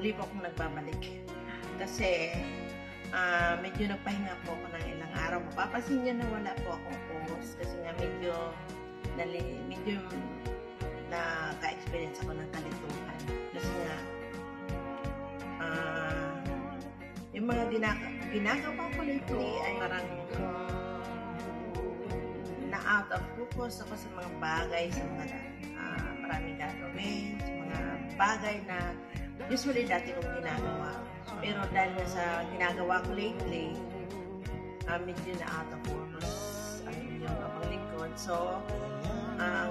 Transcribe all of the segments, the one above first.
muli po akong nagbabalik. Kasi medyo nagpahinga po ako ng ilang araw. Mapapansin niyo na wala po akong post kasi nga medyo naka-experience ako ng kalituhan. Kasi nga yung mga ginagawa ko lately ay parang na out of focus ako sa mga bagay, sa mga maraming gagawin, sa mga bagay na usually dati kong ginagawa. Pero dahil na sa ginagawa ko lately, medyo na out of focus ang inyong paglingkod. So,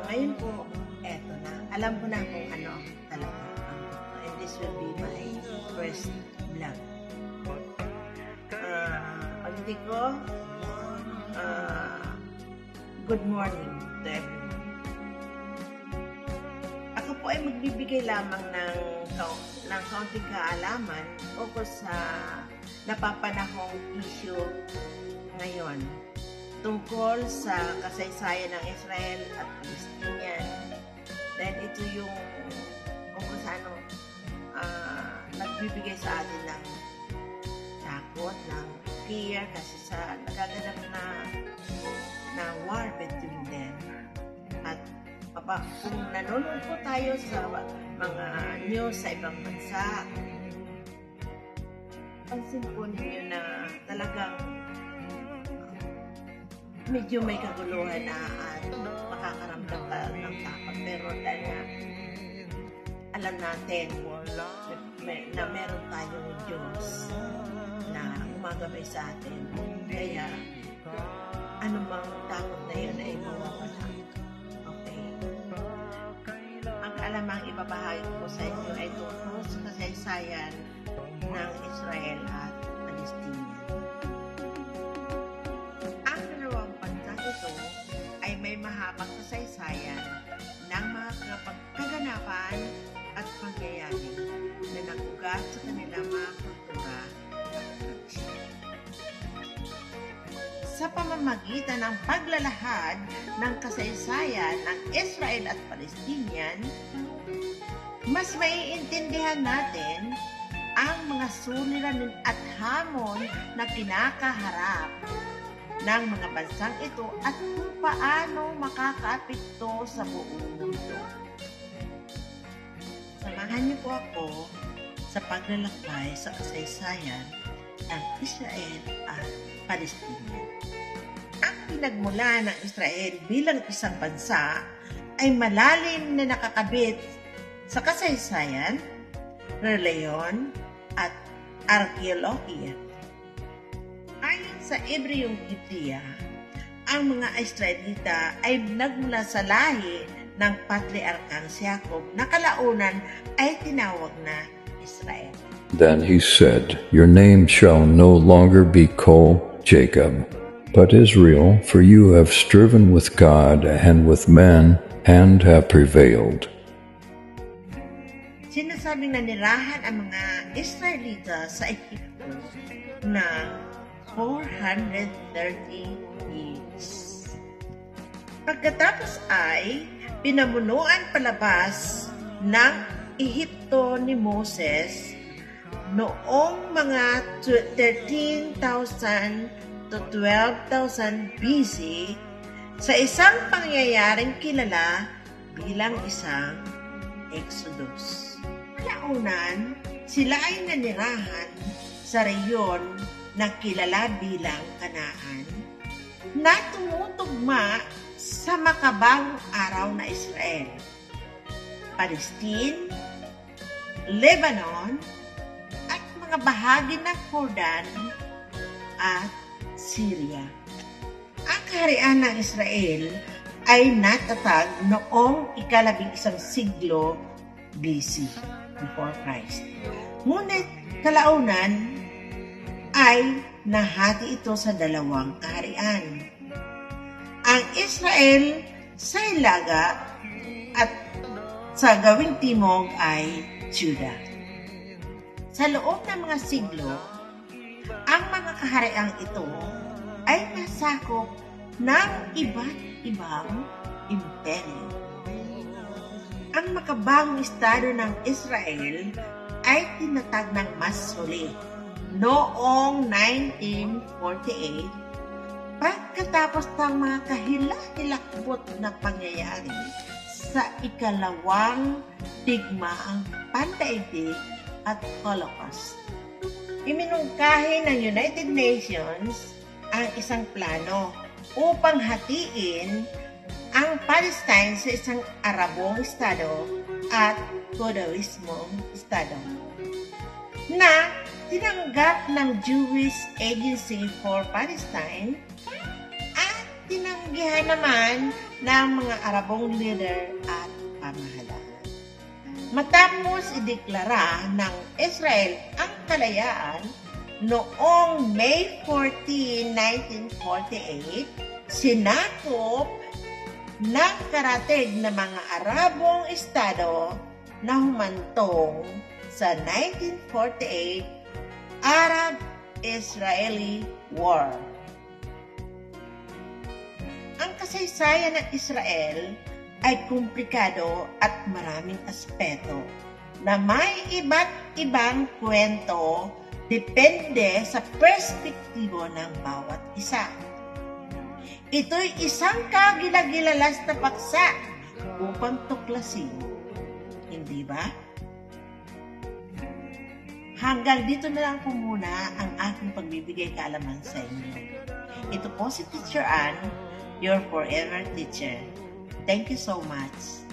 ngayon po, eto na. Alam ko na kung ano talaga. And this will be my first vlog. Pagdating ko, good morning to everyone. Ako po ay magbibigay lamang ng kaunting kaalaman o sa napapanahong issue ngayon tungkol sa kasaysayan ng Israel at Palestinian. Dahil ito yung kung saan nagbibigay sa atin ng takot, ng fear kasi sa nagaganap na war between them. At kung nanonood po tayo sa mga news sa ibang bansa, pansin po ninyo na talagang medyo may kaguluhan na at makakaramdam ka ng takot. Pero dahil nga alam natin na meron tayong Diyos na gumagabay sa atin. Kaya anumang takot na yun ay mawawala. Okay. Ang kaalamang ibabahagi ko sa inyo ay tungkol sa kasaysayan ng Israel at Palestine. Ang dalawang bansang ito ay may mahabang kasaysayan ng mga kaganapan at pangyayari na nagugat sa kanilang mga kultura at tradisyon. Sa pamamagitan ng paglalahad ng kasaysayan ng Israel at Palestinian, mas maiintindihan natin ang mga suliranin at hamon na kinakaharap ng mga bansang ito at kung paano makakaapekto sa buong mundo. Samahan niyo po ako sa paglalakbay sa kasaysayan ng Israel at Palestina. Ang pinagmula ng Israel bilang isang bansa ay malalim na nakakabit sa kasaysayan, reliyon, at arkeolohiya. Ayon sa Hebreyong Biblia, ang mga Israelita ay nagmula sa lahi ng patriarkang si Jacob na kalaunan ay tinawag na Israel. Then he said, "Your name shall no longer be called Jacob, but Israel, for you have striven with God and with men and have prevailed." Sinasabing nanirahan ang mga Israelita sa Ehipto na 430 years. Pagkatapos ay pinamunuan palabas ng Ehipto ni Moses noong mga 13,000 to 12,000 BC sa isang pangyayaring kilala bilang isang Exodus. Kalaunan, sila ay nanirahan sa reyon na kilala bilang Kanaan na tumutugma sa makabagong araw na Israel, Palestine, Lebanon, at mga bahagi ng Jordan at Syria. Ang kaharian ng Israel ay natatag noong ika-11 siglo BC, before Christ. Ngunit kalaunan ay nahati ito sa dalawang kaharian. Ang Israel sa ilaga at sa gawing timog ay Judah. Sa loob ng mga siglo, ang mga kahariang ito ay nasakop ng iba't ibang imperyo. Ang makabagong estado ng Israel ay tinatag ng mas huli noong 1948 pagkatapos ng mga kahila-hilakbot na pangyayari sa ikalawang digmaang pandaigdig at Holocaust. Iminungkahi ng United Nations ang isang plano upang hatiin ang Palestine sa isang Arabong estado at Judaismong estado na tinanggap ng Jewish Agency for Palestine at tinanggihan naman ng mga Arabong leader at pamahalaan. Matapos ideklara ng Israel ang kalayaan noong May 14, 1948, sinakop ng karatig na mga Arabong estado na humantong sa 1948 Arab-Israeli War. Ang kasaysayan ng Israel ay komplikado at maraming aspeto na may iba't ibang kwento depende sa perspektibo ng bawat isa. Ito'y isang kagilagilalas na paksa upang tuklasin. Hindi ba? Hanggang dito na lang po muna ang aking pagbibigay kaalaman sa inyo. Ito po si Teacher Ann, your forever teacher. Thank you so much.